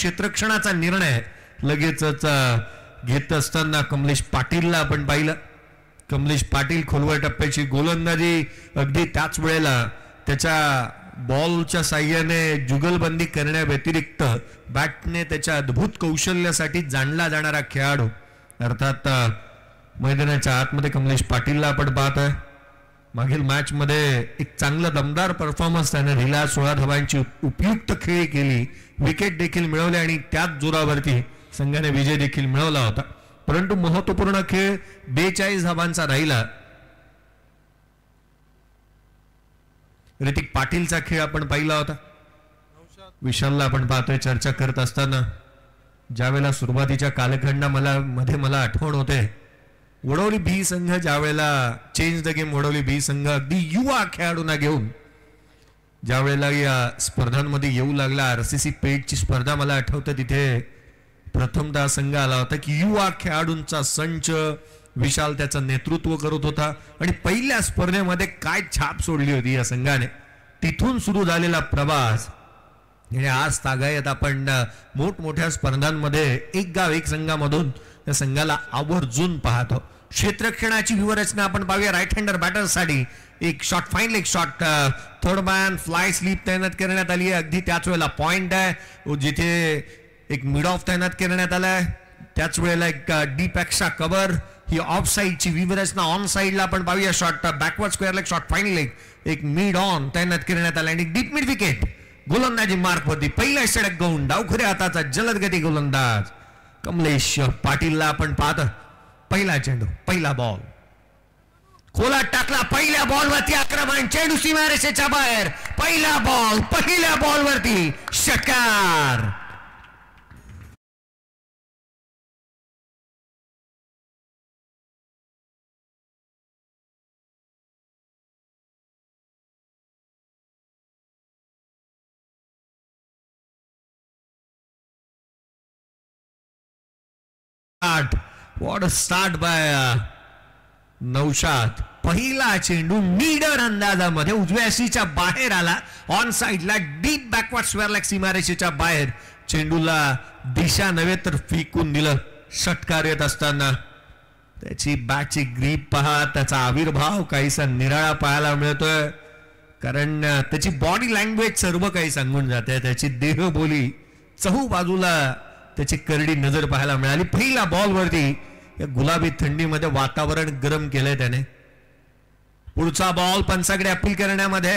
क्षेत्ररक्षणाचा निर्णय लगेचच घेत असताना कमलेश पाटीलला आपण पाहिलं. कमलेश पाटील खोलवर टप्प्याची गोलंदाजी, अगदी त्याच वेळेला त्याच्या बॉलच्या साह्याने जुगलबंदी करण्याव्यतिरिक्त बॅटने त्याच्या अद्भुत कौशल्यासाठी जाणला जाणारा खेळाडू अर्थात मैदानाच्या आतमध्ये कमलेश पाटीलला आपण पाहतोय. मागील मॅच मध्ये एक चांगला दमदार परफॉर्मन्स त्याने दिला. 16 धावांची उपयुक्त खेळी केली, विकेट देखील मिळवले आणि त्याच जोरावरती संघाने विजय देखील मिळवला होता. परंतु महत्वपूर्ण खेळ 42 धावांचा राहिला. ऋतिक पाटीलचा खेळ आपण पाहिला होता. विशालला आपण पाहतोय चर्चा करत असताना ज्यावेळेला सुरुवातीच्या कालखंडामध्ये मला आठवण होते वडोली बी संघ ज्यावेळेला चेंज द गेम वडोली बी संघ अगदी युवा खेळाडूंना घेऊन ज्यावेळेला या स्पर्धांमध्ये येऊ लागला. RCC पेठची स्पर्धा मला आठवतं, तिथे प्रथमतः संघ आला होता की युवा खेळाडूंचा संच. विशाल त्याचं नेतृत्व करत होता आणि पहिल्या स्पर्धेमध्ये काय छाप सोडली होती या संघाने. तिथून सुरू झालेला प्रवास आणि आज तागायत आपण मोठमोठ्या स्पर्धांमध्ये एक गाव एक संघामधून त्या संघाला आवर्जून पाहतो. क्षेत्ररक्षणाची व्यूहरचना आपण पाहूया. राईट हँडर बॅटरसाठी एक shot, fine leg shot, third man fly sleep तैनात करण्यात आली आहे. अगदी त्याच वेळेला पॉइंट आहे जिथे एक मिड ऑफ तैनात करण्यात आलाय. त्याच वेळेला एक डीप एक्स्ट्रा कव्हर. ही ऑफ साइडची व्यूहरचना. ऑन साइडला आपण पाहूया shot, backward square leg shot, fine leg, एक मिड ऑन तैनात करण्यात आला आणि डीप मिड विकेट. गोलंदाजी मार्क होती. पहिला षटक गौंड डावखुऱ्या हाताचा जलदगती गोलंदाज कमलेश पाटीलला आपण पाहतो. पहिला चेंडू, पहिला बॉल खोलात टाकला. पहिल्या बॉलवरती आक्रमण, चेंडू सीमारेषेच्या बाहेर. पहिला बॉल, पहिल्या बॉलवरती षटकार. What a start by Naushad. पहिला चेंडू नीडर अंदाजामध्ये उजव्याशीच्या बाहेर आला. ऑन साइडला डीप बॅकवर्ड स्क्वेअर लेग सीमारेषेच्या बाहेर. चेंडूला दिशा नव्हे तर फेकून दिलं. षटकार येत असताना त्याची बॅटची ग्रीप पहा, त्याचा आविर्भाव काहीसा निराळा पाहायला मिळतोय. कारण त्याची बॉडी लँग्वेज सर्व काही सांगून जाते. त्याची देहबोली चहू बाजूला त्याची करडी नजर पाहायला मिळाली. पहिला बॉलवरती या गुलाबी थंडीमध्ये वातावरण गरम केलंय त्याने. पुढचा बॉल पंचाकडे अपील करण्यामध्ये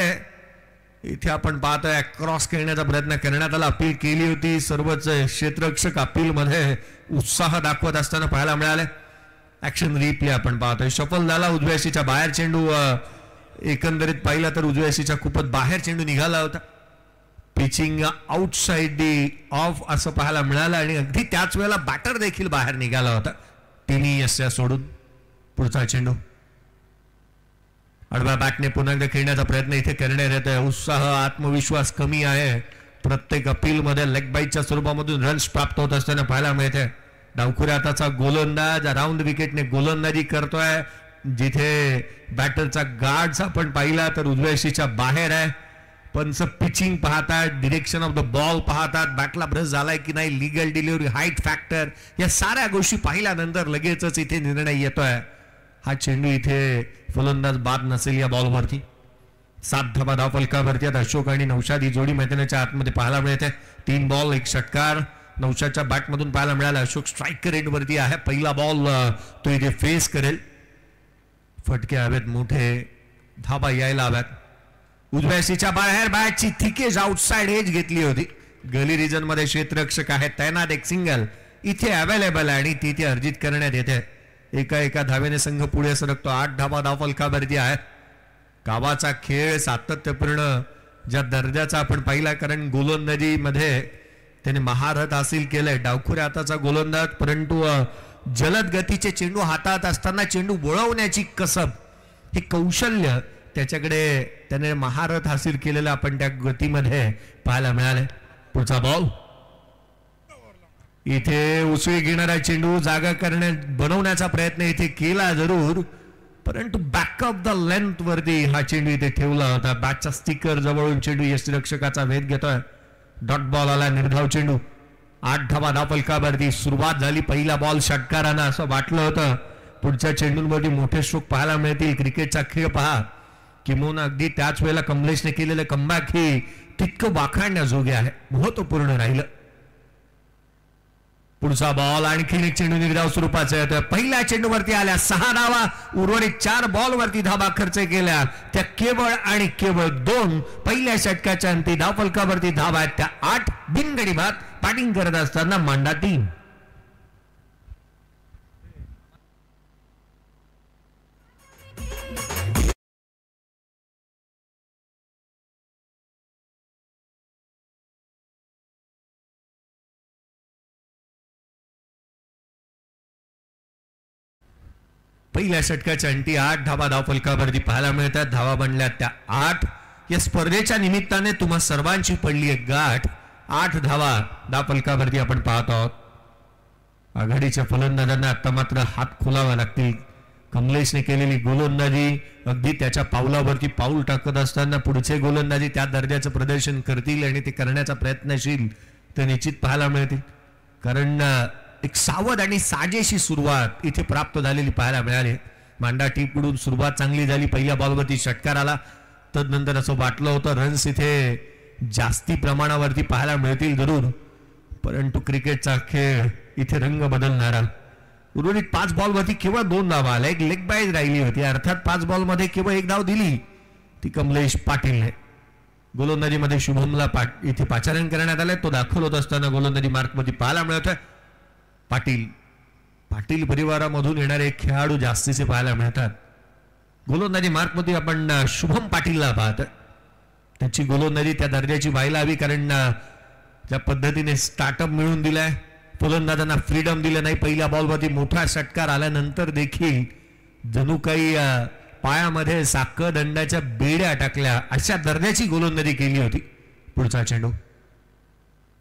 इथे आपण पाहतोय क्रॉस खेळण्याचा प्रयत्न करण्यात आला. अपील केली होती. सर्वच क्षेत्ररक्षक अपील मध्ये उत्साह दाखवत असताना पाहायला मिळाले. ऍक्शन रिप्ले आपण पाहतोय. शफल झाला उजव्याशीच्या बाहेर चेंडू. एकंदरीत पाहिला तर उजव्याशीच्या खूपच बाहेर चेंडू निघाला होता. पिचिंग आउटसाइड ऑफ असं पाहायला मिळालं आणि अगदी त्याच वेळेला बॅटर देखील बाहेर निघाला होता. तिन्ही यस्या सोडून पुढचा चेंडू आडव्या बॅटने पुन्हा एकदा खेळण्याचा प्रयत्न इथे करण्यात येतोय. उत्साह, आत्मविश्वास कमी आहे. प्रत्येक अपील मध्ये लेग बाईटच्या स्वरूपामधून रन्स प्राप्त होत असताना पाहायला मिळते. डावखुऱ्या हाताचा गोलंदाज राऊंड विकेटने गोलंदाजी करतोय. जिथे बॅटरचा गार्ड्स आपण पाहिला तर उजव्याशीच्या बाहेर आहे. पंच पिचिंग पाहतात, डिरेक्शन ऑफ द बॉल पाहतात, बॅटला ब्रश झालाय की नाही, लिगल डिलिव्हरी, हाईट फॅक्टर, या साऱ्या गोष्टी पाहिल्यानंतर लगेचच इथे निर्णय येतोय. हा चेंडू इथे फलंदाज बाद नसेल या बॉलवरती. 7 धावा धाव फलकावरती आता अशोक आणि नौशाद ही जोडी मैदानाच्या आतमध्ये पाहायला मिळते. 3 बॉल 1 षटकार नौशादच्या बॅटमधून पाहायला मिळाला. अशोक स्ट्राईकर एंडवरती आहे. पहिला बॉल तो इथे फेस करेल. फटके हवेत, मोठे धाबा यायला हव्यात. उजव्याशीच्या बाहेर बॅटची थिकेज आउटसाइड एज घेतली होती. गली रिजन मध्ये क्षेत्ररक्षक आहे तैनात. एक सिंगल इथे अवेलेबल आहे आणि तिथे अर्जित करण्यात येते. एका धावेने संघ पुढे सरकतो. 8 धावा धाव फलकावरती आहे. गावाचा खेळ सातत्यपूर्ण ज्या दर्जाचा आपण पाहिला, कारण गोलंदाजी मध्ये त्याने महारथ हासिल केलंय. डावखुऱ्या हाताचा गोलंदाज, परंतु जलद गतीचे चेंडू हातात असताना चेंडू वळवण्याची कसब, हे कौशल्य त्याच्याकडे त्याने महारथ हासिल केलेलं आपण त्या गतीमध्ये पाहायला मिळाले. पुढचा बॉल इथे उसळी घेणारा चेंडू जागा बनवण्याचा प्रयत्न इथे केला जरूर, परंतु बॅकअप द लेंथ वरती हा चेंडू इथे ठेवला होता. बॅटचा स्टिकर जवळून चेंडू यष्टिरक्षकाचा वेध घेतोय. डॉट बॉल आला, निर्धाव चेंडू. 8 धावा धावफलकावरती. सुरुवात झाली पहिला बॉल षटकारानं असं वाटलं होतं. पुढच्या चेंडूंवरती मोठे स्ट्रोक पाहायला मिळतील. क्रिकेटचा खेळ पहा किंवा अगदी त्याच वेळेला कमलेशने केलेलं कमबॅक ही तितकं वाखाणण्याजोगे आहे, महत्वपूर्ण राहिलं. पुढचा बॉल आणखीन एक चेंडू निर्धाव स्वरूपाचा येतोय. पहिल्या चेंडूवरती आल्या 6 धावा. उर्वरित 4 बॉलवरती धावा खर्च केल्या त्या केवळ आणि केवळ 2. पहिल्या षटकाच्या अंती धावफलकावरती धावा आहेत त्या 8. बिनगडी बाद. बॅटिंग करत असताना मांडा टीम. पहिल्या षटकाच्या अंटी 8 धावा धावफलकावरती पाहायला मिळतात. धावा बनल्या त्या 8. या स्पर्धेच्या निमित्ताने तुम्हा सर्वांची पडली एक गाठ. 8 धावा धावफलकावरती आपण पाहत आहोत. आघाडीच्या फलंदाजांना आता मात्र हात खोलावा लागतील. कमलेशने केलेली गोलंदाजी अगदी त्याच्या पावलावरती पाऊल टाकत असताना पुढचे गोलंदाजी त्या दर्जाचं प्रदर्शन करतील आणि ते करण्याचा प्रयत्नशील ते निश्चित पाहायला मिळतील. कारण एक सावध आणि साजेशी सुरुवात इथे प्राप्त झालेली पाहायला मिळाली. मांडा टीमकडून सुरुवात चांगली झाली. पहिल्या बॉलवरती षटकार आला. तदनंतर असं वाटलं होतं रन्स इथे जास्ती प्रमाणावरती पाहायला मिळतील जरूर, परंतु क्रिकेटचा खेळ इथे रंग बदलणारा. उर्वरित 5 बॉलवरती केवळ 2 धावा आल्या. एक लेग बाय राहिली होती. अर्थात 5 बॉलमध्ये केवळ 1 धाव दिली ती कमलेश पाटीलने. गोलंदाजीमध्ये शुभमला इथे पाचारण करण्यात आलंय. तो दाखल होत असताना गोलंदाजी मार्कमध्ये पाहायला मिळतोय. पाटील परिवारामधून येणारे खेळाडू जास्तीचे पाहायला मिळतात. गोलंदाजी मार्कमध्ये आपण शुभम पाटीलला पाहत. त्याची गोलंदाजी त्या दर्जाची व्हायला हवी, कारण ज्या पद्धतीने स्टार्टअप मिळून दिलाय, फलंदाजांना फ्रीडम दिलं नाही. पहिल्या बॉलवरती मोठा षटकार आल्यानंतर देखील जणू काही पायामध्ये साखर दंडाच्या बेड्या टाकल्या अशा दर्जाची गोलंदाजी केली होती. पुढचा चेंडू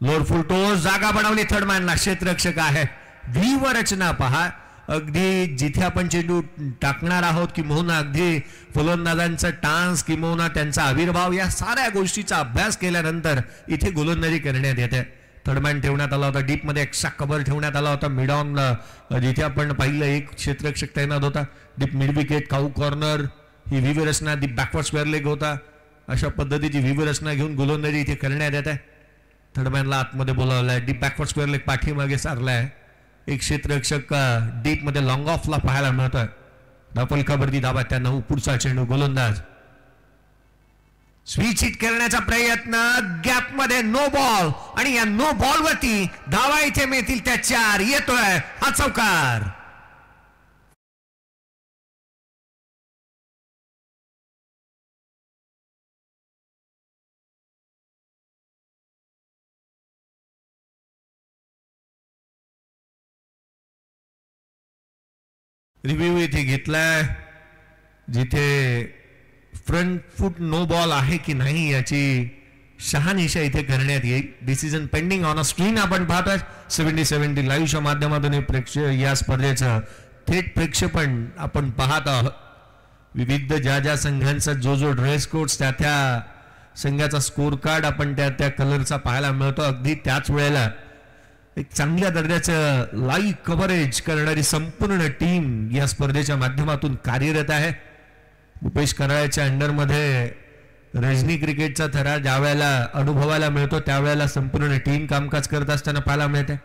लोअर फुल टोस. जागा बनवली थर्डमॅनला. क्षेत्ररक्षक आहे. व्यूह रचना पहा. अगदी जिथे आपण चेंडू टाकणार आहोत किंवा अगदी फलंदाजांचा टान्स किंवा त्यांचा आविर्भाव या साऱ्या गोष्टीचा अभ्यास केल्यानंतर इथे गोलंदाजी करण्यात येते. थर्डमॅन ठेवण्यात आला होता. डीप मध्ये एक्स्ट्रा कव्हर ठेवण्यात आला होता. मिड ऑन जिथे आपण पाहिलं एक क्षेत्ररक्षक तैनात होता. डीप मिड विकेट, काऊ कॉर्नर ही व्यूह रचना. दी बॅकवर्ड स्क्वेअर लेग होता. अशा पद्धतीची व्यूह रचना घेऊन गोलंदाजी इथे करण्यात येते. थर्डमॅनला आतमध्ये बोलावलाय. डीप बॅकवर्ड स्क्वेअर लेग पाठीमागे सारलाय. एक क्षेत्ररक्षक डीप मध्ये लॉंग ऑफला पाहायला मिळतोय. धावफलकावरती धावा त्या 9. पुढचा चेंडू गोलंदाज स्विच हिट करण्याचा प्रयत्न. गॅप मध्ये नो बॉल आणि या नो बॉल वरती धावा इथे मिळतील त्या 4. येतोय हा चौकार. रिव्ह्यू इथे घेतलाय. जिथे फ्रंट फुट नो बॉल आहे की नाही याची शहानिशा इथे करण्यात येईल. Decision pending on a screen आपण पाहतोय. 70-70 लाईव्हच्या माध्यमातून या स्पर्धेचं थेट प्रक्षेपण आपण पाहत आहोत. विविध ज्या संघांचा जो ड्रेस कोड त्या संघाचा स्कोर कार्ड आपण त्या कलरचा पाहायला मिळतो. अगदी त्याच वेळेला एक चांगल्या दर्जाचं लाईव्ह कव्हरेज करणारी संपूर्ण टीम या स्पर्धेच्या माध्यमातून कार्यरत आहे. भूपेश कराळच्या अंडरमध्ये रजनी क्रिकेटचा थरा ज्या वेळेला अनुभवायला मिळतो त्यावेळेला संपूर्ण टीम कामकाज करत असताना पाहायला मिळते.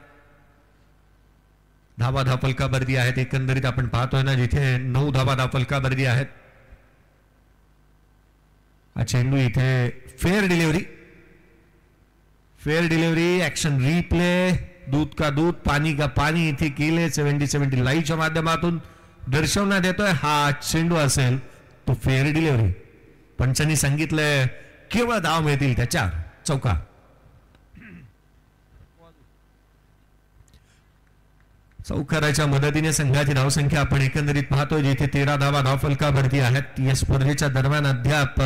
धावा धावफलकावरती आहेत. एकंदरीत आपण पाहतोय ना जिथे 9 धावा धावफलकावरती आहेत. हा चेंडू इथे फेअर डिलिव्हरी ऍक्शन रिप्ले. दूध का दूध, पाणी का पाणी इथे केले. 70-70 लाईव्हच्या माध्यमातून दर्शवण्यात येतोय. हा चेंडू असेल तो फेअर डिलिव्हरी. पंचांनी सांगितलंय केवळ धाव मिळतील त्या 4. चौका. चौकाराच्या मदतीने संघाची धावसंख्या आपण एकंदरीत पाहतोय जिथे 13 धावा धावफलकावरती आहेत. या स्पर्धेच्या दरम्यान अद्याप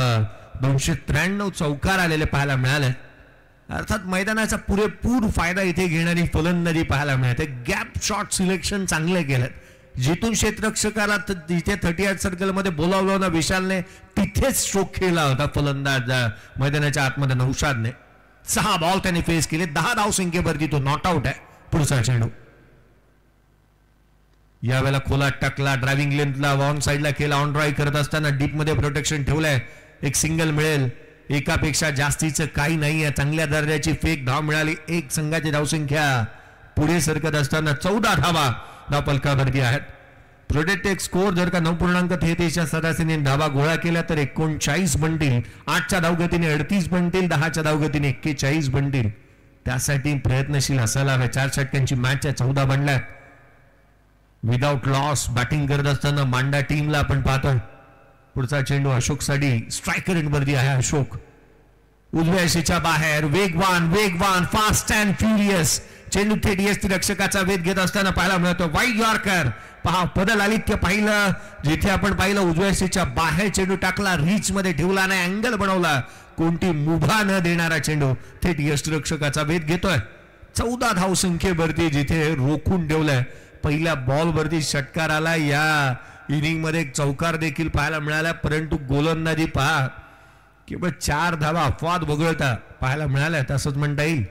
293 चौकार आलेले पाहायला मिळाले. अर्थात मैदानाचा पुरेपूर फायदा इथे घेणारी फलंदाजी पाहायला मिळते. गॅप शॉट सिलेक्शन चांगले केलं. जिथून क्षेत्ररक्षकाला जिथे 38 सर्कल मध्ये बोलावलं ना विशालने तिथेच स्ट्रोक केला होता फलंदाज मैदानाच्या आतमध्ये नौशादने. 6 बॉल त्याने फेस केले, 10 धाव संख्येवरती तो नॉट आउट आहे. पुढचा चेंडू यावेळेला खोला टाकला, ड्रायव्हिंग लेंथला ऑन साईडला केला, ऑन ड्राईव्ह करत असताना डीप मध्ये प्रोटेक्शन ठेवलंय. एक सिंगल मिळेल, एकापेक्षा जास्तीचं काही नाही आहे. चांगल्या दर्जाची फेक धाव मिळाली. एक संघाची धावसंख्या पुढे सरकत असताना 14 धावा धाव फलकावरती आहेत. प्रोटेक्टेड स्कोर जर का 9.33च्या सरासरीने धावा गोळा केल्या तर 39 बनतील. 8च्या धावगतीने 38 बनतील, 10च्या धावगतीने 41 बनतील. त्यासाठी प्रयत्नशील असायला हवे. 4 षटकांची मॅच आहे, 14 बनल्यात. विदाउट लॉस बॅटिंग करत असताना मांडा टीमला आपण पाहतोय. पुढचा चेंडू अशोक साठी स्ट्रायकर एंडवरती आहे. अशोक उजव्या यशीच्या बाहेर, वेगवान वेगवान, फास्ट अँड फ्युरियस चेंडू थेट यष्टी रक्षकाचा वेध घेत असताना पाहायला मिळतो. वाईड यॉर्कर पहा, बदल आलित्य पाहिलं. जिथे आपण पाहिलं उजव्या यशीच्या बाहेर चेंडू टाकला, रीच मध्ये ठेवला नाही, अँगल बनवला. कोणती मुभा न देणारा चेंडू थेट यष्टीरक्षकाचा वेध घेतोय. 14 धाव संख्येवरती जिथे रोखून ठेवलंय. पहिल्या बॉलवरती षटकार आला. या इनिंग मध्ये एक चौकार देखील पाहायला मिळाला, परंतु गोलंदाजी पहा केवळ 4 धावा अपवाद वगळता पाहायला मिळाल्या. तसंच म्हणता येईल.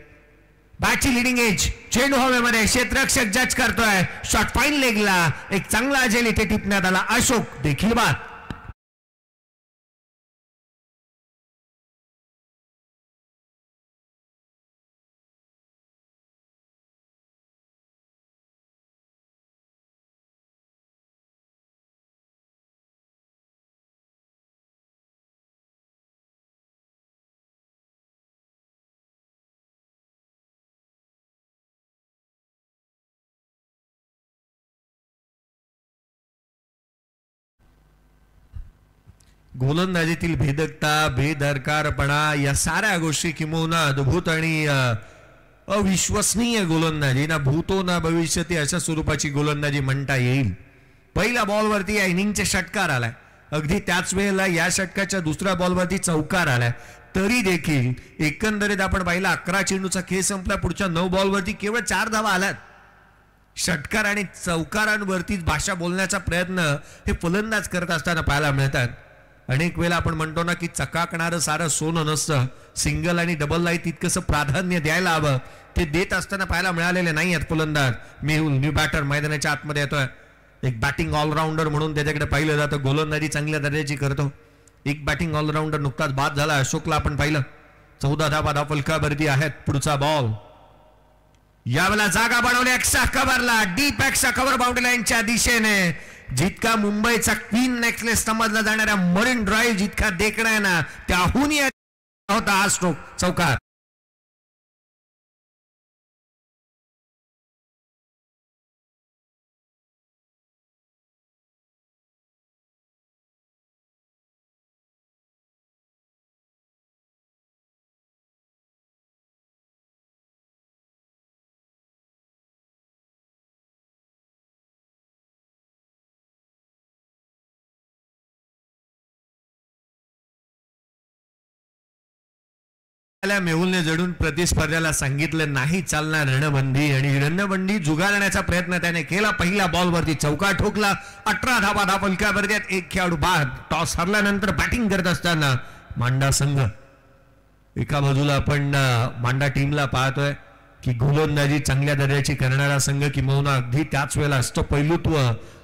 बॅटची लिडिंग एज, चेंडू हवेमध्ये, क्षेत्ररक्षक जज करतोय. शॉट फाईन लेगला, एक चांगला अजेल इथे टिपण्यात आला. अशोक देखील बाद. गोलंदाजीतील भेदकता, बेदरकारपणा या साऱ्या गोष्टी किंवा अद्भुत आणि अविश्वसनीय गोलंदाजी, ना भूतो ना भविष्यती अशा स्वरूपाची गोलंदाजी म्हणता येईल. पहिल्या बॉलवरती या इनिंगचे षटकार आलाय. अगदी त्याच वेळेला या षटकाच्या दुसऱ्या बॉलवरती चौकार आलाय. तरी देखील एकंदरीत आपण पाहिला 11 चेंडूचा खेळ संपला. पुढच्या 9 बॉलवरती केवळ 4 धावा आल्यात. षटकार आणि चौकारांवरतीच भाषा बोलण्याचा प्रयत्न हे फलंदाज करत असताना पाहायला मिळतात. अनेक वेळेला आपण म्हणतो ना की चकाकणारं सारं सोनं नसतं. सिंगल आणि डबलला तितकंसं प्राधान्य द्यायला हवं, ते देत असताना पाहायला मिळालेले नाही आहेत फलंदाज. मेहुल न्यू बॅटर मैदानाच्या आतमध्ये येतोय. एक बॅटिंग ऑलराऊंडर म्हणून त्याच्याकडे पाहिलं जातं. गोलंदाजी चांगल्या दर्जाची करतो. एक बॅटिंग ऑलराऊंडर नुकताच बाद झाला. अशोकला आपण पाहिलं. 14 धावा धाव फलकावरती आहेत. पुढचा बॉल यावेळेला जागा बनवली एक्स्ट्रा कव्हरला, डीप एक्स्ट्रा कव्हर बाउंड्री लाईनच्या दिशेने. जितका मुंबईचा क्वीन नेकलेस समजला जाणाऱ्या मरीन ड्राईव्ह जितका देखणा आहे ना, त्याहूनही होता हा स्ट्रोक. चौकार. मेहुलने जडून प्रतिस्पर्ध्याला सांगितलं नाही चालणार रणबंदी, आणि रणबंदी जुगारण्याचा प्रयत्न त्याने केला. पहिल्या बॉलवरती चौकार ठोकला. 18 धावा धाव फलकावरती. एक खेळाडू बाद. टॉस हरल्यानंतर बॅटिंग करत असताना मांडा संघ. एका बाजूला आपण मांडा टीमला पाहतोय की गोलंदाजी चांगल्या दर्जाची करणारा संघ, किंवा अगदी त्याच वेळेला अष्टपैलुत्व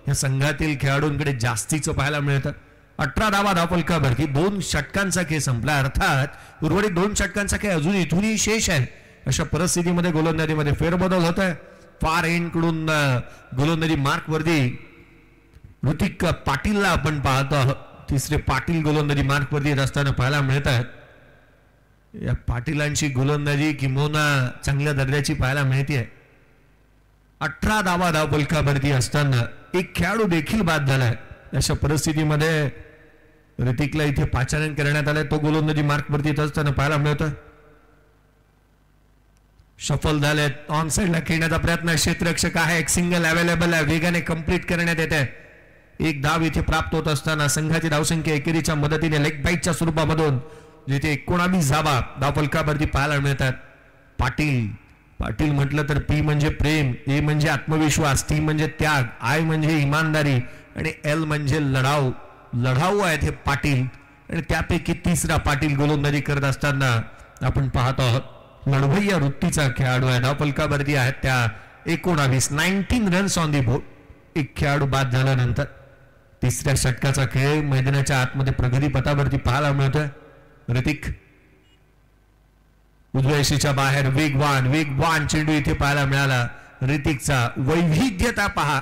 या संघातील खेळाडूंकडे जास्तीचं पाहायला मिळतं. 18 धावा धाव फलकावरती. 2 षटकांचा खेळ संपला. अर्थात उर्वरित 2 षटकांचा खेळ अजून इथूनही शेष आहे. अशा परिस्थितीमध्ये गोलंदाजीमध्ये फेरबदल होत आहे. फार एंड कडून गोलंदाजी मार्क वरती ऋतिक पाटीलला आपण पाहतो. तिसरे पाटील गोलंदाजी मार्क वरती असताना पाहायला मिळत आहेत. या पाटीलांची गोलंदाजी किंवा चांगल्या दर्जाची पाहायला मिळते. 18 धावा धाव फलकावरती असताना एक खेळाडू देखील बाद झालाय. अशा परिस्थितीमध्ये ऋतिकला इथे पाचारण करण्यात आलंय. तो गोलंदाजी मार्क वरती असताना पाहायला मिळतोय. सफल झाले. ऑन साइडला खेळण्याचा प्रयत्न. क्षेत्ररक्षक आहे. एक सिंगल अवेलेबल आहे. वेगाने कंप्लीट करण्यात येते. एक धाव इथे प्राप्त होत असताना संघाची धावसंख्या एकेरीच्या मदतीने लेग बाईटच्या स्वरूपामधून जिथे 19 धावा धाव फलकावरती पाहायला मिळतात. पाटील पाटील म्हटलं तर पी म्हणजे प्रेम, ए म्हणजे आत्मविश्वास, टी म्हणजे त्याग, आय म्हणजे इमानदारी आणि एल म्हणजे लढाऊ. लढाऊ आहेत हे पाटील. आणि त्यापैकी तिसरा पाटील गोलंदाजी करत असताना आपण पाहत आहोत. लढवय्या वृत्तीचा खेळाडू आहे. धावफलकावरती आहेत त्या 19 रन्स ऑन दी बोर्ड. एक खेळाडू बाद झाल्यानंतर तिसऱ्या षटकाचा खेळ मैदानाच्या आतमध्ये प्रगती पथावरती पाहायला मिळतोय. ऋतिक उजव्या यशीच्या बाहेर वेगवान चेंडू इथे पाहायला मिळाला. ऋतिकचा वैविध्यता पहा.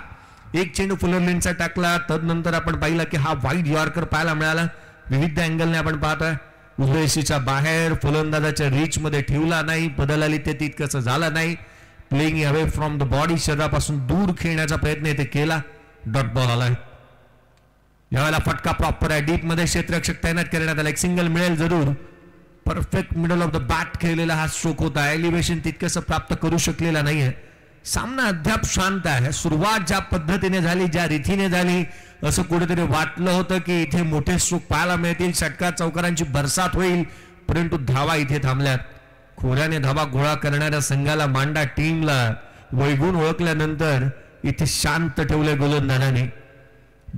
एक चेंडू फुलरलिनचा टाकला, तदनंतर आपण पाहिलं की हा वाईड यॉर्कर पाहायला मिळाला. विविध अँगलने आपण पाहतोय. उजव्या यशीच्या बाहेर फलंदाजाच्या रीच मध्ये ठेवला नाही, बदल आली ते तितकंसं झालं नाही. Playing away from the body, शरीरापासून दूर खेळण्याचा प्रयत्न इथे केला. डॉट बॉल आलाय. यावेळेला फटका प्रॉपर आहे. डीप मध्ये क्षेत्ररक्षक तैनात करण्यात आला. एक सिंगल मिळेल जरूर. Perfect middle of the bat खेळलेला हा स्ट्रोक होता. एलिव्हेशन तितकंसं प्राप्त करू शकलेला नाहीये. सामना अद्याप शांत आहे. सुरुवात ज्या पद्धतीने झाली, ज्या रीतीने झाली, असं कुठेतरी वाटलं होतं की इथे मोठे स्ट्रोक पाहायला मिळतील, षटकार चौकारांची बरसात होईल, परंतु धावा इथे थांबल्यात. खोऱ्याने धावा गोळा करणाऱ्या संघाला, मांडा टीमला वैगून ओळखल्यानंतर इथे शांत ठेवले गोलंदाजाने.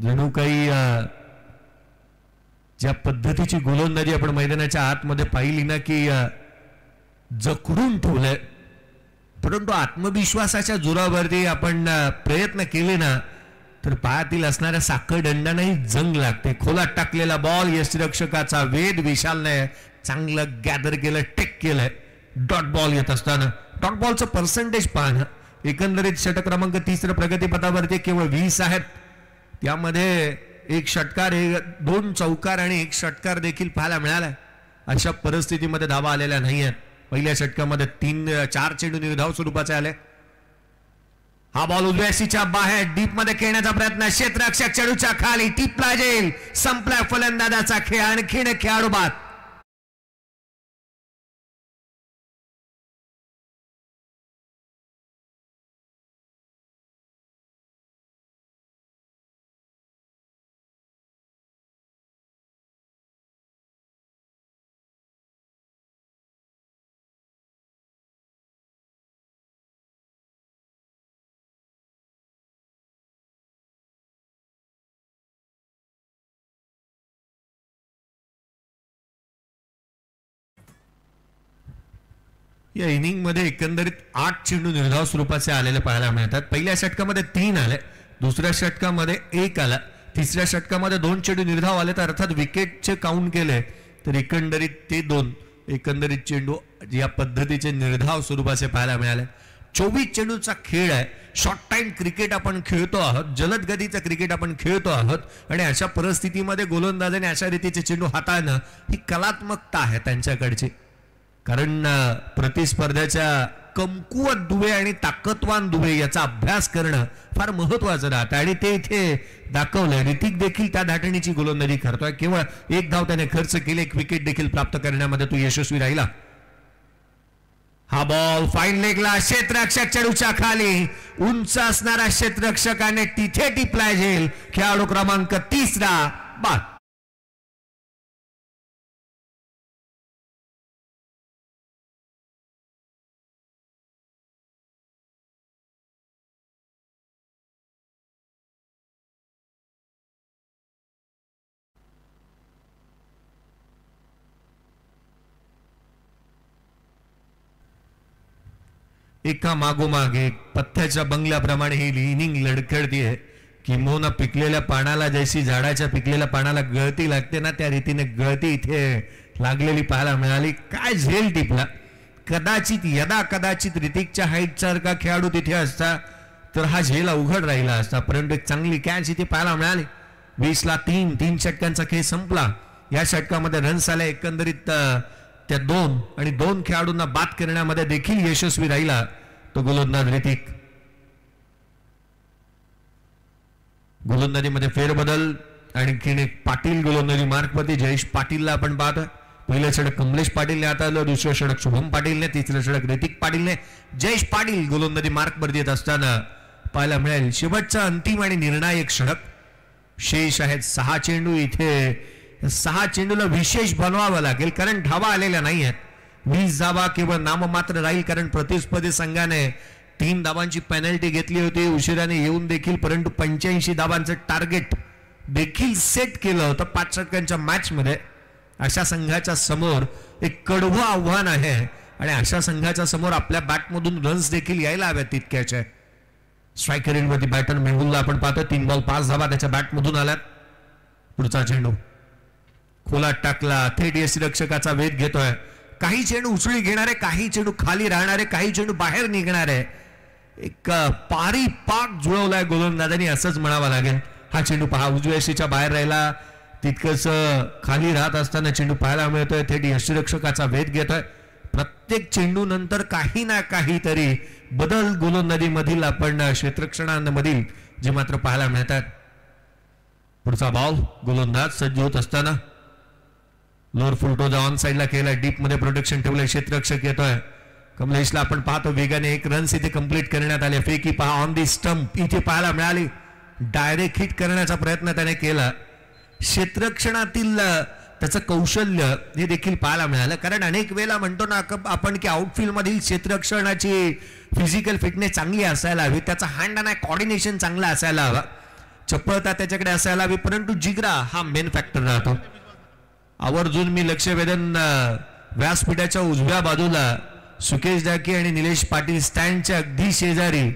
जणू काही ज्या पद्धतीची गोलंदाजी आपण मैदानाच्या आतमध्ये पाहिली ना की जखडून ठेवलंय, परंतु आत्मविश्वासाच्या जोरावरती आपण प्रयत्न केले ना तर पायातील असणाऱ्या साखळदंडानेही जंग लागते. खोलात टाकलेला बॉल, यष्टिरक्षकाचा वेध, विशालने चांगलं गॅदर केलं, टेक केलंय. डॉट बॉल येत असताना डॉट बॉलचं पर्सेंटेज पाहणं. एकंदरीत षटक क्रमांक 3 प्रगतीपथावरती केवळ 20 आहेत. त्यामध्ये एक षटकार, 2 चौकार आणि 1 षटकार देखील पाहायला मिळालाय. अशा परिस्थितीमध्ये धावा आलेल्या नाही आहेत. पहिल्या षटकामध्ये 4 चेंडू निर्धाव स्वरूपाचे आले. हा बॉल उजव्या यशीच्या बाहेर डीप मध्ये खेळण्याचा प्रयत्न, क्षेत्ररक्षक चेंडूच्या खाली, टिपला जाईल. संपला फलंदाजाचा खेळ. आणखीन एक खेळाडू बाद. या इनिंग मध्ये एकंदरीत 8 चेंडू निर्धाव स्वरूपाचे आलेले पाहायला मिळतात. पहिल्या षटकामध्ये 3 आले, दुसऱ्या षटकामध्ये 1 आला, तिसऱ्या षटकामध्ये 2 चेंडू निर्धाव आले. तर अर्थात विकेटचे काउंट केले तर एकंदरीत ते 2 एकंदरीत चेंडू या पद्धतीचे निर्धाव स्वरूपाचे पाहायला मिळाले. 24 चेंडूचा खेळ आहे. शॉर्ट टाइम क्रिकेट आपण खेळतो आहोत, जलद गतीचं क्रिकेट आपण खेळतो आहोत आणि अशा परिस्थितीमध्ये गोलंदाजाने अशा रीतीचे चेंडू हाताळणं ही कलात्मकता आहे त्यांच्याकडची. कारण प्रतिस्पर्ध्याच्या कमकुवत दुवे आणि ताकदवान दुवे याचा अभ्यास करणं फार महत्वाचं राहतं आणि ते इथे दाखवलंय. ऋतिक देखील त्या धाटणीची गोलंदाजी करतोय. केवळ 1 धाव त्याने खर्च केले, 1 विकेट देखील प्राप्त करण्यामध्ये तो यशस्वी राहिला. हा बॉल फाईन लेगला, क्षेत्ररक्षक चेंडूच्या खाली, उंच असणारा क्षेत्ररक्षकाने तिथे टिपलाय झेल. खेळाडू क्रमांक 3 बाद. एका मागोमाग एक पथ्याच्या बंगल्याप्रमाणे ही इनिंग लढखडतीये. किंबहुना पिकलेल्या पानाला जैसी झाडाच्या पिकलेल्या पानाला गळती लागते ना, त्या रीतीने गळती इथे लागलेली पाहायला मिळाली. काय झेल टिपला. कदाचित यदा कदाचित ऋतिकच्या हाईट सारखा खेळाडू तिथे असता तर हा झेल अवघड राहिला असता, परंतु एक चांगली कॅच इथे पाहायला मिळाली. 20ला 3 षटकांचा खेळ संपला. या षटकामध्ये रन्स आले एकंदरीत त्या 2 आणि 2 खेळाडूंना बाद करण्यामध्ये देखील यशस्वी राहिला तो गोलंदाज ऋतिक. गोलंदाजीमध्ये फेरबदल. आणखीन एक पाटील गोलंदाजी मार्कवरती. जयेश पाटीलला आपण पाहतोय. पहिलं षटक कमलेश पाटीलने हाताळलं, दुसरं षटक शुभम पाटीलने, तिसरं षटक ऋतिक पाटीलने. जयेश पाटील गोलंदाजी मार्कवरती येत असताना पाहायला मिळेल. शेवटचा अंतिम आणि निर्णायक षटक. शेष आहेत 6 चेंडू. इथे 6 चेंडूला विशेष बनवावं लागेल कारण धावा आलेल्या नाही आहेत. 20 धावा केवळ नाममात्र राहील कारण प्रतिस्पर्धी संघाने 3 धावांची पेनल्टी घेतली होती उशिराने येऊन देखील, परंतु 85 धावांचं टार्गेट देखील सेट केलं होतं 5 षटकांच्या मॅच मध्ये. अशा संघाच्या समोर एक कडवं आव्हान आहे आणि अशा संघाच्या समोर आपल्या बॅटमधून रन्स देखील यायला हव्यात तितक्याच्या. स्ट्रायकर एंडवरती बॅटर मेहुलला आपण पाहतो 3 बॉल 5 धावा त्याच्या बॅटमधून आल्यात. पुढचा चेंडू खोलात टाकला, थेट यष्टीरक्षकाचा वेध घेतोय. काही चेंडू उचळी घेणारे, काही चेंडू खाली राहणारे, काही चेंडू बाहेर निघणारे. एक पारी पाक जुळवलाय गोलंदाजांनी असंच म्हणावं लागेल. हा चेंडू पहा उजव्या यष्टीच्या बाहेर राहिला, तितकंच खाली राहत असताना चेंडू पाहायला मिळतोय. थेट यष्टीरक्षकाचा वेध घेतोय. प्रत्येक चेंडू नंतर काही ना काहीतरी बदल गोलंदाजीमधील आपण क्षेत्ररक्षणांमधील जे मात्र पाहायला मिळतात. पुढचा बॉल गोलंदाज सज्ज होत असताना लोअर फुलटोजा ऑन साइडला केला, डीप मध्ये प्रोटेक्शन ठेवलंय. क्षेत्ररक्षक येतोय. कमलेशला आपण पाहतो वेगाने 1 रन्स इथे कंप्लीट करण्यात आले. फेकी पहा ऑन दी स्टंप इथे पाहायला मिळाली. डायरेक्ट हिट करण्याचा प्रयत्न त्याने केला. क्षेत्ररक्षणातील त्याचं कौशल्य हे देखील पाहायला मिळालं. कारण अनेक वेळेला म्हणतो ना आपण की आउटफील्ड मधील क्षेत्ररक्षणाची फिजिकल फिटनेस चांगली असायला हवी, त्याचा हँड अँड आय कोऑर्डिनेशन चांगला असायला हवा, चपळता त्याच्याकडे असायला हवी. परंतु जिगरा हा मेन फॅक्टर राहतो. आवर्जून मी लक्ष वेधन व्यासपीठाच्या उजव्या बाजूला सुकेश डाके आणि निलेश पाटील स्टँडच्या अगदी शेजारी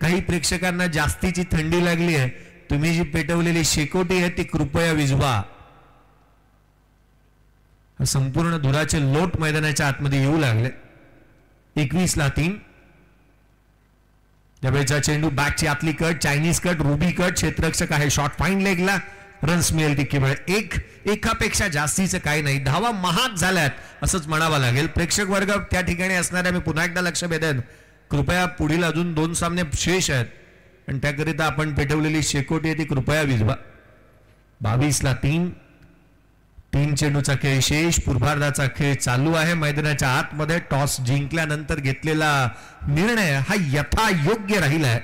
काही प्रेक्षकांना जास्तीची थंडी लागली आहे. तुम्ही जी पेटवलेली शेकोटी आहे ती कृपया विझवा. संपूर्ण धुराचे लोट मैदानाच्या आतमध्ये येऊ लागले. 21-3. त्यावेळेचा चेंडू बॅटची आतली कट, चायनीज कट, रुबी कट. क्षेत्ररक्षक आहे शॉर्ट फाईन लेगला. रन्स मिळेल ती केवळ एकापेक्षा जास्तीचं काही नाही. धावा महाग झाल्यात असंच म्हणावं लागेल. प्रेक्षक वर्ग त्या ठिकाणी असणाऱ्या मी पुन्हा एकदा लक्ष वेधेन, कृपया पुढील अजून 2 सामने शेष आहेत आणि त्याकरिता आपण पेटवलेली शेकोटी आहे ती कृपया विझवा. 22-3. 3 चेंडूचा खेळ शेष. पूर्वार्धाचा खेळ चालू आहे. मैदानाच्या आतमध्ये टॉस जिंकल्यानंतर घेतलेला निर्णय हा यथायोग्य राहिलाय.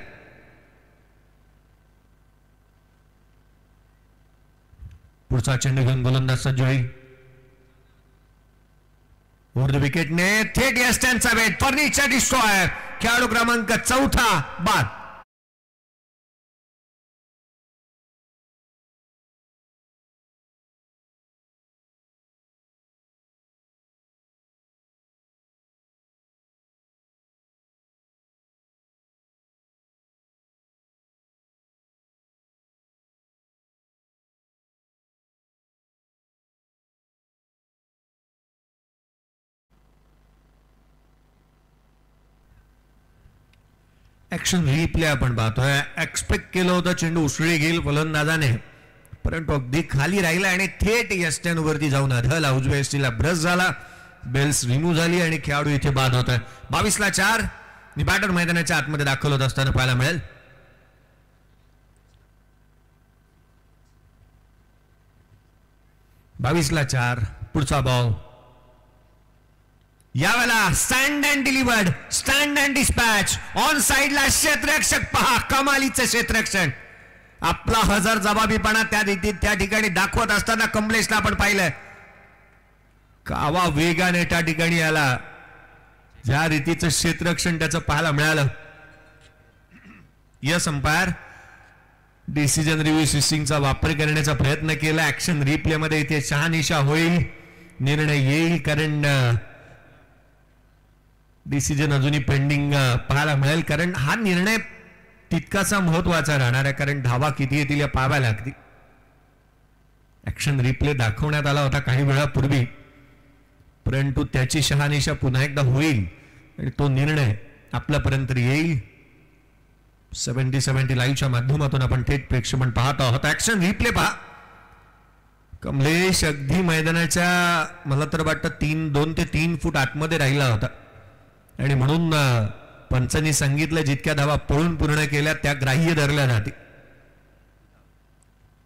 पुढचा चेंडू घेऊन गोलंदाज सज्ज होईल. ओव्हर द विकेटने थेट या स्टँडचा वेट. Furniture destroy. खेळाडू क्रमांक 4 बाद. ऍक्शन रिप्ले आपण पाहतोय. एक्सपेक्ट केलं होतं चेंडू उसळी घेईल फलंदाजाने, परंतु अगदी खाली राहिला आणि थेट यस्टॅन वरती जाऊन आढळला. उजव्या यष्टीला ब्रश झाला, बेल्स रिमूव्ह झाली आणि खेळाडू इथे बाद होत आहे. 22-4. बॅटर मैदानाच्या आतमध्ये दाखल होत असताना पाहायला मिळेल. पुढचा बॉल यावेळेला stand and delivered, stand and dispatch. On साइडला क्षेत्ररक्षक पहा, कमालीचं क्षेत्ररक्षण. आपला हजर जबाबीपणा त्या ठिकाणी दाखवत असताना कमलेशला आपण पाहिलंय. कावा वेगाने त्या ठिकाणी आला. ज्या रीतीचं क्षेत्ररक्षण त्याचं पाहायला मिळालं. यस अंपायर डिसिजन रिव्ह्यू सिस्टीमचा वापर करण्याचा प्रयत्न केला. ऍक्शन रिप्ले मध्ये इथे शहानिशा होईल, निर्णय येईल. कारण डिसिजन अजूनही पेंडिंग पाहायला मिळेल. कारण हा निर्णय तितकासा महत्वाचा राहणार आहे, कारण धावा किती येतील या पाहाव्या लागतील. ऍक्शन रिप्ले दाखवण्यात आला होता काही वेळापूर्वी, परंतु त्याची शहानिशा पुन्हा एकदा होईल आणि तो निर्णय आपल्यापर्यंत येईल. 70-70 लाईव्हच्या माध्यमातून आपण थेट प्रेक्षेपण पाहत आहोत. ऍक्शन रिप्ले पहा. कमलेश अगदी मैदानाच्या मला तर वाटतं 2 ते 3 फूट आतमध्ये राहिला होता आणि म्हणून पंचांनी सांगितलं जितक्या धावा पळून पूर्ण केल्या त्या ग्राह्य धरल्या जातील.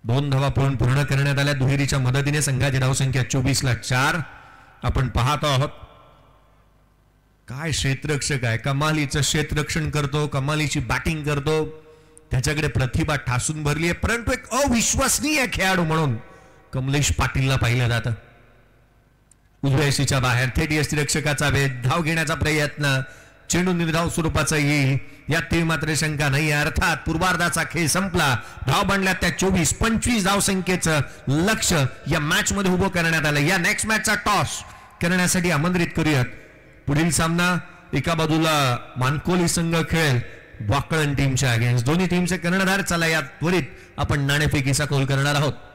2 धावा पळून पूर्ण करण्यात आल्या दुहेरीच्या मदतीने. संघाची धावसंख्या 24-4 आपण पाहत आहोत. काय क्षेत्ररक्षक आहे, कमालीचं क्षेत्ररक्षण करतो, कमालीची बॅटिंग करतो, त्याच्याकडे प्रतिभा ठासून भरली आहे. परंतु एक अविश्वसनीय खेळाडू म्हणून कमलेश पाटीलला पाहिलं जातं. उजव्या यष्टीच्या बाहेर थेट यष्टीरक्षकाचा वेध, धाव घेण्याचा प्रयत्न, चेंडू निर्धाव स्वरूपाचा येईल यात मात्र शंका नाही. अर्थात पूर्वार्धाचा खेळ संपला. धाव बनल्या त्या 24-25 धावसंख्येचं लक्ष्य या मॅच मध्ये उभं करण्यात आलं. या नेक्स्ट मॅचचा टॉस करण्यासाठी आमंत्रित करूयात पुढील सामना एका बाजूला मानकोली संघ खेळेल वाकळण टीमच्या अगेन्स्ट. दोन्ही टीमचे कर्णधार. चला या त्वरित आपण नाणेफेकीचा कौल करणार आहोत.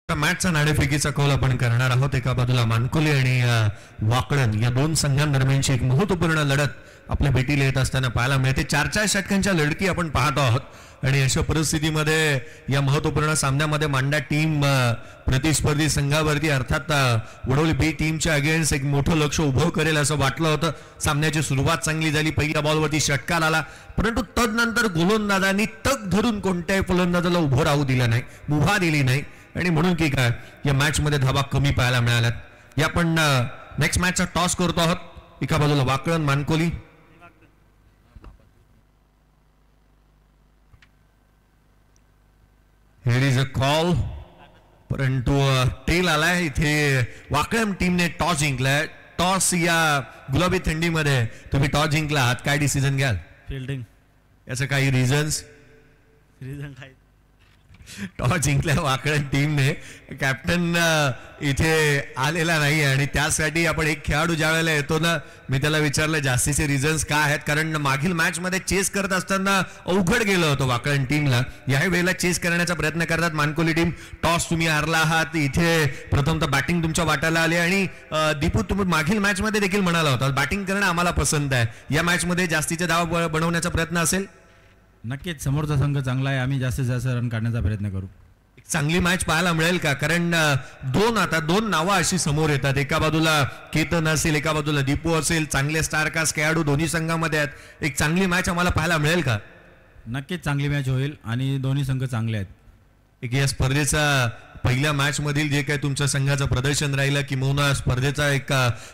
मॅचचा नाणेफेकीचा कौल आपण करणार आहोत. एका बाजूला मानकोली आणि वाकळण या दोन संघांदरम्यानची एक महत्वपूर्ण लढत आपल्या भेटीला येत असताना पाहायला मिळते. 4-4 षटकांच्या लढती आपण पाहतो आहोत आणि अशा परिस्थितीमध्ये या महत्वपूर्ण सामन्यामध्ये मांडा टीम प्रतिस्पर्धी संघावरती अर्थात वडोली बी टीमच्या अगेन्स्ट एक मोठं लक्ष उभं करेल असं वाटलं होतं. सामन्याची सुरुवात चांगली झाली. पहिल्या बॉलवरती षटकार आला, परंतु तदनंतर गोलंदाजांनी तग धरून कोणत्याही फलंदाजाला उभं राहू दिलं नाही, मुभा दिली नाही आणि म्हणून की काय या मॅच मध्ये धावा कमी पाहायला मिळाल्यात. या आपण नेक्स्ट मॅचचा टॉस करतो आहोत. एका बाजूला Wakalan Mankoli. Here is a call, परंतु टेल आलाय. इथे वाकळण टीमने टॉस जिंकलाय. टॉस या गुलाबी थंडीमध्ये तुम्ही टॉस जिंकला आहात, काय डिसिजन घ्याल? फिल्डिंग. याचं काही रिझन काय? टॉस जिंकल्या वाकळण टीमने. कॅप्टन इथे आलेला नाही आणि त्यासाठी आपण एक खेळाडू ज्या वेळेला येतो ना, मी त्याला विचारलं जास्तीचे रिझन्स काय आहेत, कारण मागील मॅच मध्ये चेस करत असताना अवघड गेलं होतं वाकळण टीमला. याही वेळेला चेस करण्याचा प्रयत्न करतात मानकोली टीम. टॉस तुम्ही हारला आहात. इथे प्रथमतः बॅटिंग तुमच्या वाटायला आली आणि दीपू तुम्ही मागील मॅच मध्ये देखील म्हणाला होता बॅटिंग करणं आम्हाला पसंत आहे. या मॅच मध्ये जास्तीचे धाव बनवण्याचा प्रयत्न असेल? नक्कीच समोरचा संघ चांगला आहे. आम्ही जास्तीत जास्त रन काढण्याचा प्रयत्न करू. चांगली मॅच पाहायला मिळेल का? कारण दोन नावं अशी समोर येतात. एका बाजूला केतन असेल, एका बाजूला दीपू असेल. चांगले स्टारकास्ट खेळाडू दोन्ही संघामध्ये आहेत. एक चांगली मॅच आम्हाला पाहायला मिळेल का? नक्कीच चांगली मॅच होईल आणि दोन्ही संघ चांगले आहेत. एक या स्पर्धेचा पहिल्या मॅच मधील जे काही तुमच्या संघाचं प्रदर्शन राहिलं, किंवा स्पर्धेचा एक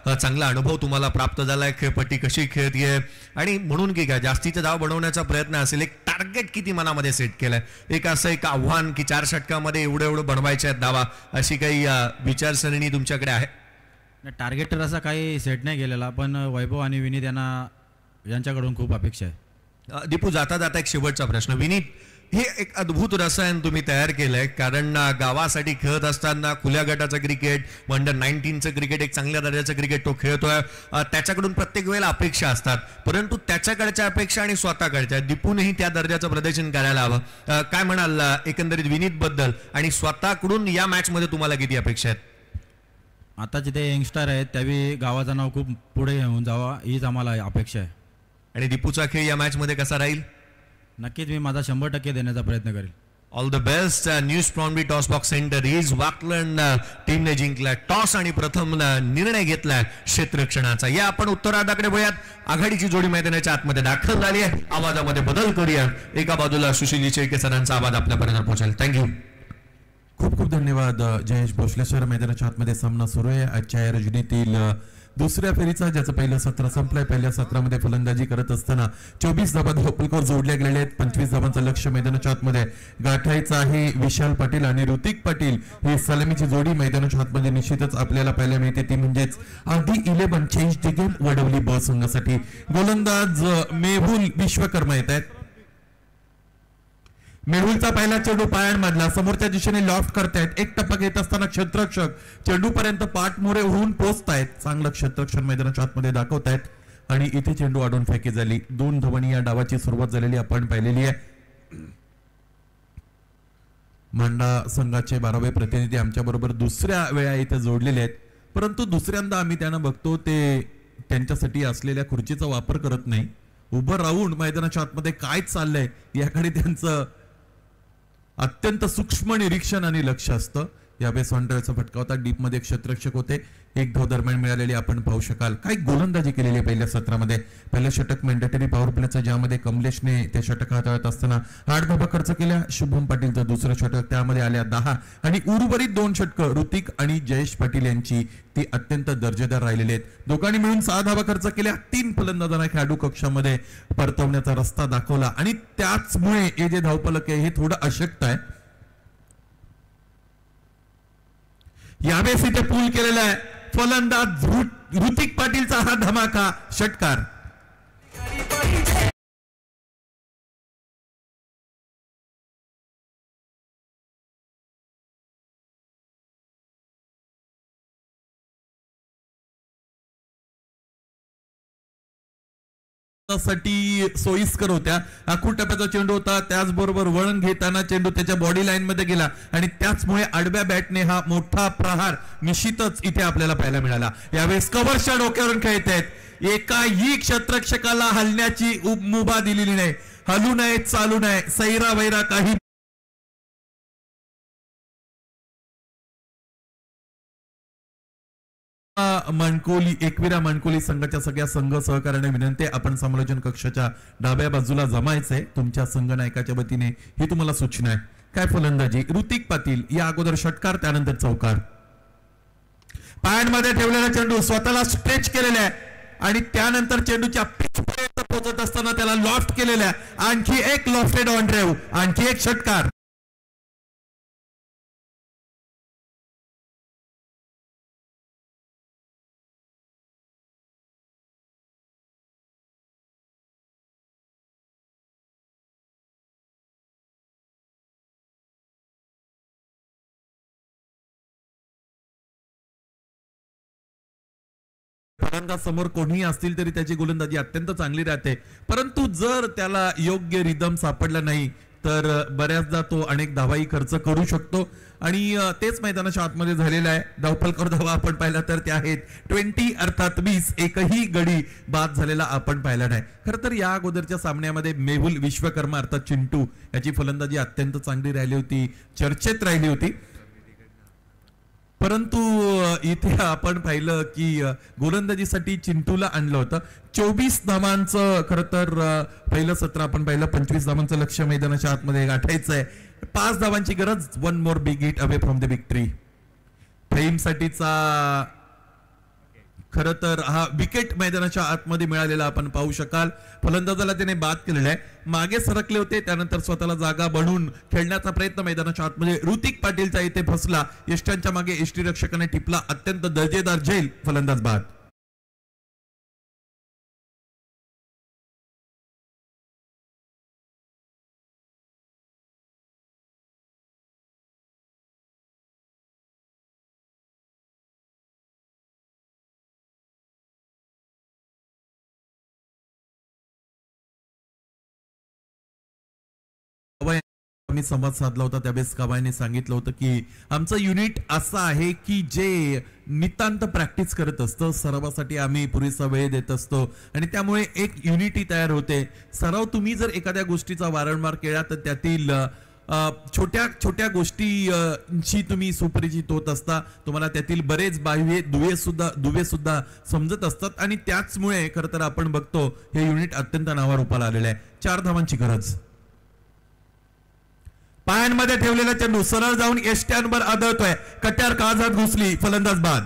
चांगला अनुभव तुम्हाला प्राप्त झालाय. खेळपट्टी कशी खेळतीये आणि म्हणून की काय जास्तीचे धाव बनवण्याचा प्रयत्न असेल. एक टार्गेट किती मनामध्ये सेट केलंय? एक असं एक आव्हान की 4 षटकामध्ये एवढं बनवायचे आहेत धावा, अशी काही विचारसरणी तुमच्याकडे आहे? टार्गेट तर असा काही सेट नाही केलेला, पण वैभव आणि विनीत यांच्याकडून खूप अपेक्षा आहे. दीपू, जाता जाता एक शेवटचा प्रश्न. विनीत, हे एक अद्भुत रसायन तुम्ही तयार केलंय, कारण गावासाठी खेळत असताना खुल्या गटाचं क्रिकेट, अंडर 19चं क्रिकेट, एक चांगल्या दर्जाचं क्रिकेट तो खेळतोय. त्याच्याकडून प्रत्येक वेळेला अपेक्षा असतात, परंतु त्याच्याकडच्या अपेक्षा आणि स्वतःकडच्या, दीपूनही त्या दर्जाचं प्रदर्शन करायला हवं. काय म्हणाल एकंदरीत विनीत बद्दल आणि स्वतःकडून या मॅच मध्ये तुम्हाला किती अपेक्षा आहेत? आता जिथे यंगस्टर आहेत त्यावेळी गावाचं नाव खूप पुढे येऊन जावा हीच आम्हाला अपेक्षा आहे. आणि दीपूचा खेळ या मॅच मध्ये कसा राहील? नक्कीच मी माझा 100% देण्याचा प्रयत्न करेल. All the best. न्यूज प्रॉन्बी toss box centre is Wakalan टीमने जिंकला टॉस आणि प्रथम निर्णय घेतलाय क्षेत्ररक्षणाचा. या आपण उत्तरार्धाकडे वळूयात. आघाडीची जोडी मैदानाच्या आतमध्ये दाखल झाली आहे. आवाजामध्ये बदल करूया. एका बाजूला सुशील शेळके सरांचा आवाज आपल्यापर्यंत पोहोचेल. थँक्यू. खूप खूप धन्यवाद जयेश भोसले सर. मैदानाच्या आतमध्ये सामना सुरू आहे. आजच्या या रजनीतील दुसऱ्या फेरीचा, ज्याचं पहिलं सत्र संपलंय. पहिल्या सत्रामध्ये फलंदाजी करत असताना 24 धावा धावपलकर जोडल्या गेलेल्या आहेत. 25 धावांचं लक्ष मैदानाच्या आतमध्ये गाठायचं आहे. विशाल पाटील आणि ऋतिक पाटील ही सलामीची जोडी मैदानाच्या आतमध्ये निश्चितच आपल्याला पाहायला मिळते. ती म्हणजेच आधी 11 चेंज द गेम वडवली ब संघासाठी. गोलंदाज मेहुल विश्वकर्मा येत आहेत. मेहुलचा पहिला चेंडू पायांमधला समोरच्या दिशेने लॉफ्ट करतायत. एक टप्पा घेत असताना क्षेत्ररक्षक चेंडूपर्यंत पाठमोरे होऊन पोहोचतायत. चांगलं क्षेत्ररक्षण मैदानाच्या आतमध्ये दाखवतायत आणि इथे चेंडू आडून फेकी झाली. 2 धावांनी या डावाची सुरुवात झालेली आपण पाहिलेली आहे. मांडा संघाचे 12वे प्रतिनिधी आमच्या बरोबर दुसऱ्या वेळा इथे जोडलेले आहेत, परंतु दुसऱ्यांदा आम्ही त्यांना बघतो ते त्यांच्यासाठी असलेल्या खुर्चीचा वापर करत नाही. उभं राहून मैदानाच्या आतमध्ये काय चाललंय याकडे त्यांचं अत्यंत सूक्ष्म निरीक्षण आणि लक्ष असतं. यावेळेस ऑन ड्राईव्हचा फटका होता. डीप मध्ये क्षेत्ररक्षक होते. एक धाव दरम्यान मिळालेली आपण पाहू शकाल. काही गोलंदाजी केलेली आहे पहिल्या सत्रामध्ये. पहिलं षटक मॅन्डेटरी पॉवर प्लेचं, ज्यामध्ये कमलेशने ते षटक हाताळत असताना 8 धावा खर्च केल्या. शुभम पाटीलचं दुसरं षटक, त्यामध्ये आल्या 10 आणि उर्वरित 2 षटकं ऋतिक आणि जयेश पाटील यांची ती अत्यंत दर्जेदार राहिलेली आहेत. दोघांनी मिळून 6 धावा खर्च केल्या. 3 फलंदाजांना खेळाडू कक्षामध्ये परतवण्याचा रस्ता दाखवला आणि त्याचमुळे हे जे धावफलक आहे हे थोडं अशक्त आहे. यावेळेस इथे पूल केलेला आहे. फलंदाज ऋतिक पाटीलचा हा धमाका षटकार. साठी सोयीस्कर होत्या. आखूड टप्प्याचा चेंडू होता, त्याचबरोबर वळण घेताना चेंडू त्याच्या बॉडी लाईन मध्ये गेला आणि त्याचमुळे आडव्या बॅटने हा मोठा प्रहार निश्चितच इथे आपल्याला पाहायला मिळाला. यावेळेस कव्हरच्या डोक्यावरून खेळत आहेत. एकाही क्षेत्ररक्षकाला हलण्याची मुभा दिलेली नाही. हलू नये, चालू नये, सैरा वैरा काही. माणकोली, एकविरा माणकोली संघाच्या सगळ्या संघ सहकार्याने विनंती, आपण समालोचन कक्षाच्या डाव्या बाजूला जमायचंय. तुमच्या संघनायकाच्या वतीने ही तुम्हाला सूचना आहे. काय फलंदाजी ऋतिक पाटील. या अगोदर षटकार, त्यानंतर चौकार. पायांमध्ये ठेवलेला चेंडू स्वतःला स्ट्रेच केलेला आहे आणि त्यानंतर चेंडूच्या पिच पर्यंत पोहोचत असताना त्याला लॉफ्ट केलेला आहे. आणखी एक लॉफ्टेड ऑन ड्राइव्ह, आणखी एक षटकार. फलंदाज समोर कोणीही असतील तरी त्याची गोलंदाजी अत्यंत चांगली राहते, परंतु जर त्याला योग्य रिदम सापडला नाही तर बऱ्याचदा तो अनेक धावाही खर्च करू शकतो आणि तेच मैदानाच्या आतमध्ये झालेलं आहे. धावफलकावर धावा आपण पाहिला तर त्या आहेत 20 अर्थात 20. एकही गडी बाद झालेला आपण पाहिला नाही. खरं तर या अगोदरच्या सामन्यामध्ये मेहुल विश्वकर्मा अर्थात चिंटू याची फलंदाजी अत्यंत चांगली राहिली होती, चर्चेत राहिली होती. परंतु इथे आपण पाहिलं की गोलंदाजीसाठी चिंटूला आणलं होतं. 24 धावांचं खरं तर पहिलं सत्र आपण पाहिलं. 25 धावांचं लक्ष्य मैदानाच्या आतमध्ये गाठायचंय. 5 धावांची गरज. 1 more big hit away from the victory. फहीमसाठीचा खरं तर हा विकेट मैदानाच्या आतमध्ये मिळालेला आपण पाहू शकाल. फलंदाजाला त्याने बाद केलेला आहे. मागे सरकले होते, त्यानंतर स्वतःला जागा बनवून खेळण्याचा प्रयत्न मैदानाच्या आतमध्ये ऋतिक पाटीलचा इथे फसला. यष्टांच्या मागे यष्टीरक्षकाने टिपला. अत्यंत दर्जेदार झेल. फलंदाज बाद. मी संवाद साधला होता त्यावेळेस कवायने सांगितलं होतं की आमचं युनिट असं आहे की जे नितांत प्रॅक्टिस करत असतं. सरावासाठी आम्ही पुरेसा वेळ देत असतो आणि त्यामुळे एक युनिटी तयार होते. सराव तुम्ही जर एखाद्या गोष्टीचा वारंवार केला तर त्यातील छोट्या छोट्या गोष्टींची तुम्ही सुपरिचित होत असता. तुम्हाला त्यातील बरेच बाह्य दुवे सुद्धा समजत असतात आणि त्याचमुळे खरं तर आपण बघतो हे युनिट अत्यंत नावारूपाला आलेलं आहे. 4 धावांची गरज. पायांमध्ये ठेवलेला चेंडू सरळ जाऊन यष्ट्यांवर आदळतोय. कट्यार काळजात घुसली. फलंदाज बाद.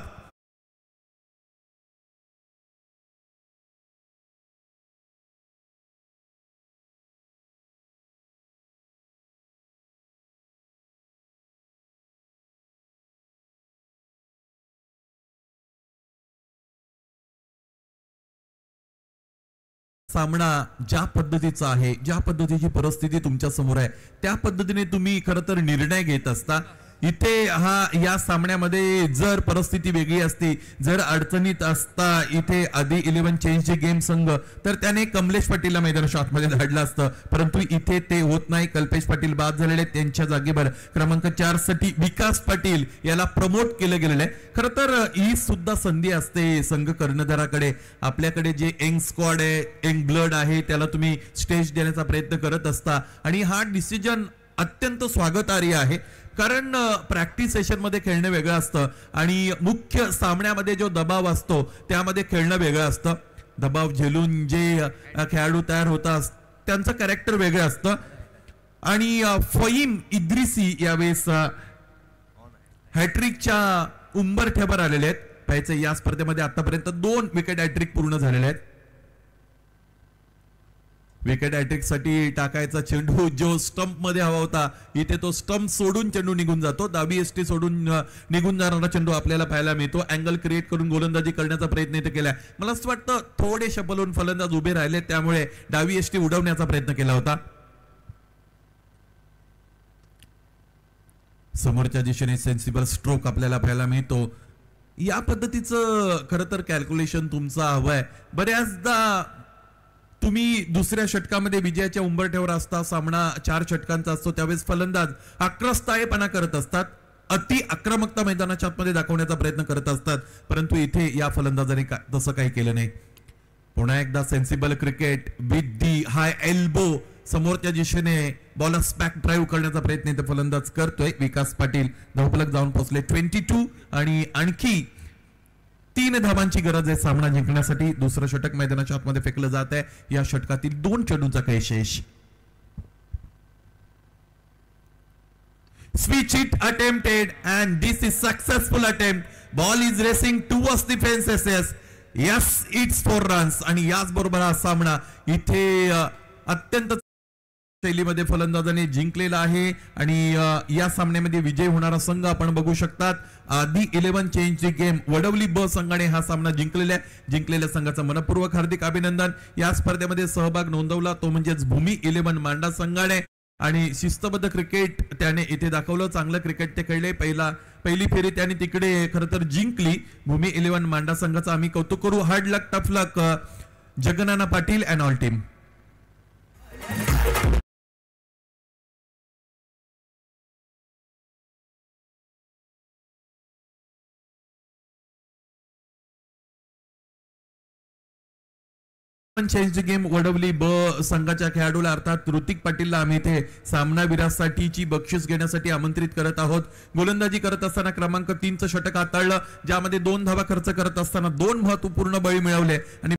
सामना ज्या पद्धतीचा आहे, ज्या पद्धतीची परिस्थिती तुमच्या समोर आहे त्या पद्धतीने तुम्ही खरं तर निर्णय घेत असता. इथे या सामन्यामध्ये जर परिस्थिती वेगळी असती, जर अडचणीत असता इथे आधी 11 चेंजचे गेम संघ तर त्याने कमलेश पाटीलला मैदानाच्या आतमध्ये धाडलं असतं, परंतु इथे ते होत नाही. कल्पेश पाटील बाद झालेले. त्यांच्या जागेवर क्रमांक 4 साठी विकास पाटील याला प्रमोट केलं गेलेलं आहे. खरं तर ही सुद्धा संधी असते संघ कर्णधाराकडे. आपल्याकडे जे यंग स्क्वॉड आहे, यंग ब्लड आहे, त्याला तुम्ही स्टेज देण्याचा प्रयत्न करत असता आणि हा डिसिजन अत्यंत स्वागतार्ह आहे. कारण प्रॅक्टिस सेशन मध्ये खेळणं वेगळं असतं आणि मुख्य सामन्यामध्ये जो दबाव असतो त्यामध्ये खेळणं वेगळं असतं. दबाव झेलून जे खेळाडू तयार होतात त्यांचं कॅरेक्टर वेगळं असतं. आणि फहीम इद्रिसी यावेळेस हॅट्रिकच्या उंबरठ्यावर आलेले आहेत. पाहायचं या स्पर्धेमध्ये आतापर्यंत 2 विकेट हॅट्रिक पूर्ण झालेले आहेत. विकेट हॅट्रिक साठी टाकायचा चेंडू जो स्टंप मध्ये हवा होता, इथे तो स्टंप सोडून चेंडू निघून जातो. डावी एसटी सोडून निघून जाणारा चेंडू आपल्याला पाहायला मिळतो. अँगल क्रिएट करून गोलंदाजी करण्याचा प्रयत्न इथे केलाय. मला असं वाटतं थोडे शपलून फलंदाज उभे राहिले त्यामुळे डावी एसटी उडवण्याचा प्रयत्न केला होता. समोरच्या दिशेने सेन्सिबल स्ट्रोक आपल्याला पाहायला मिळतो. या पद्धतीचं खरं तर कॅल्क्युलेशन तुमचं हवंय. बऱ्याचदा तुम्ही दुसऱ्या षटकामध्ये विजयाच्या उंबरठ्यावर असता, सामना 4 षटकांचा असतो, त्यावेळेस फलंदाज आक्रस्तायेपणा करत असतात, अति आक्रमकता मैदानाच्या आतमध्ये दाखवण्याचा प्रयत्न करत असतात. परंतु इथे या फलंदाजाने तसं काही केलं नाही. पुन्हा एकदा sensible cricket with the high elbow समोरच्या दिशेने बॉलर बॅक ड्राईव्ह करण्याचा प्रयत्न इथे फलंदाज करतोय. विकास पाटील धावफलक जाऊन पोहोचले 22 आणि आणखी 3 धावांची गरज आहे सामना जिंकण्यासाठी. दुसरं षटक मैदानाच्या आतमध्ये फेकलं जात आहे. या षटकातील 2 चेंडूंचा काही शेष. Switch it attempted and this is successful attempt. Ball is racing towards the fences. Yes, it's 4 runs. आणि याच बरोबर हा सामना इथे अत्यंत शैलीमध्ये फलंदाजाने जिंकलेला आहे आणि या सामन्यामध्ये विजय होणारा संघ आपण बघू शकतात. आधी 11 चेंज ची गेम वडवली ब संघाने हा सामना जिंकलेला आहे. जिंकलेल्या संघाचं मनपूर्वक हार्दिक अभिनंदन. या स्पर्धेमध्ये सहभाग नोंदवला तो म्हणजेच भूमी 11 मांडा संघाने आणि शिस्तबद्ध क्रिकेट त्याने इथे दाखवलं. चांगलं क्रिकेट ते खेळले. पहिली फेरी त्याने तिकडे खरं तर जिंकली. भूमी 11 मांडा संघाचं आम्ही कौतुक करू. हार्ड लक टफ लक जगनाना Patil and all team. Change game Wadavali ब संघाच्या खेळाडूला अर्थात ऋतिक पाटीलला आम्ही इथे सामनावीरासाठीची बक्षीस घेण्यासाठी आमंत्रित करत आहोत. गोलंदाजी करत असताना क्रमांक 3चं षटक हाताळलं ज्यामध्ये 2 धावा खर्च करत असताना 2 महत्वपूर्ण बळी मिळवले आणि